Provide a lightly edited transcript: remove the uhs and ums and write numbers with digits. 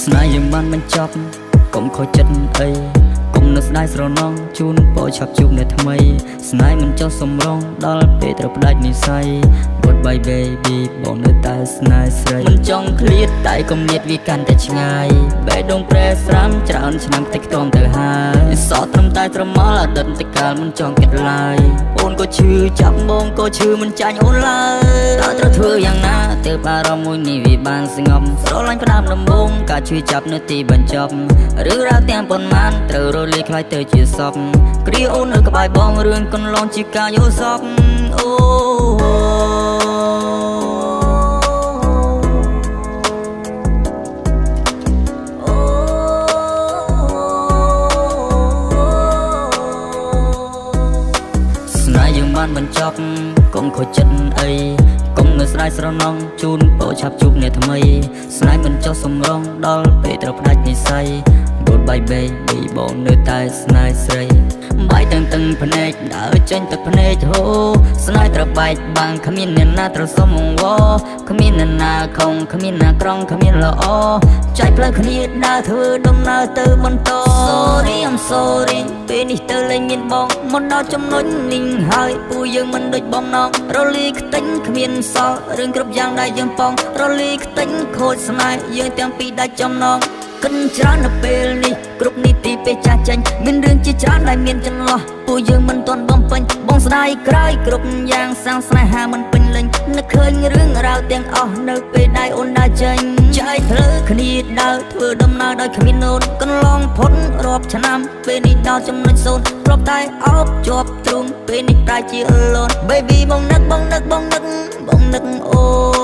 ស្នេហ៍យើងបានបញ្ចប់កុំខូចចិត្តអីកុំនឹកស្ដាយស្រណងជូនពរឆាប់ជួបអ្នកថ្មីស្នេហ៍មិនចុះសំរងដល់ពេលត្រូវផ្ដាច់និស្ស័យ Goodbye baby បងនៅតែស្នេហ៍ស្រីមិនចង់ឃ្លាតតែគំនិតវាកាន់តែឆ្ងាយបេះដូងប្រែស្រាំច្រើនឆ្នាំតិចខ្ទមទៅហើយសោះត្រឹមតែត្រមល់អតីតកាលមិនចង់គិតឡើយអូនក៏ឈឺចាប់បងក៏ឈឺមិនចាញ់អូនឡើយតើត្រូវធ្វើយ៉ាងណាទើបអារម្មណ៍មួយនេះវាបានស្ងប់ស្រឡាញ់ផ្ដាំដំបងការឈឺចាប់នៅទីបញ្ចប់រឿងរ៉ាវទាំងប៉ុន្មានត្រូវរលាយខ្លាយទៅជាសពគ្រាអូននៅក្បែរបងរឿងកន្លងជាការយល់សប្តិអូស្នេហ៍យើងបានបញ្ចប់កុំខូចចិត្តអីកុំនៅស្ដាយស្រណងជូនពរឆាប់ជួបអ្នកថ្មីស្នេហ៍មិនចុះសំរងដល់ពេលត្រូវផ្ដាច់និស្ស័យ Goodbye baby បងនៅតែស្នេហ៍ស្រីបាយតឹងភ្នែកដើរចេញទឹកភ្នែកហូស្នេហ៍ត្រូវបែកបាំងគ្មានអ្នកណាត្រូវសុំអង្វរគ្មានអ្នកណាខំគ្មានណាក្រងគ្មានល្អចែកផ្លូវគ្នាដើរធ្វើដំណើរទៅបន្ត Sorry I'm sorry ពេលនេះទៅលែងមានបងមិនដល់ចំណុចនេះហើយពួកយើងមិនដូចបំណងរលីខ្ទេញគ្មានសល់រឿងគ្រប់យ៉ាងដែលយើងប៉ងរលីខ្ទេញខូចស្នេហ៍យើងទាំងពីរដាច់ចំណងកិនច្រើននៅពេលនេះគ្រប់នីតិពេលចាស់ចេញមានរឿងជាច្រើនដែលមានចន្លោះពួកយើងមិនទាន់បំពេញបងស្ដាយក្រោយគ្រប់យ៉ាងសាំងស្នេហាមិនពេញលេញនឹកឃើញរឿងរ៉ាវទាំងអស់នៅពេលដែលអូនដើរចេញចែកផ្លូវគ្នាដើរធ្វើដំណើរដោយគ្មានអូនកន្លងផុតរាប់ឆ្នាំពេលនេះដល់ចំណុចសូន្យគ្រាប់តែអោបជាប់ទ្រូងពេលនេះប្រែជាអលូន Baby បងនឹកអូន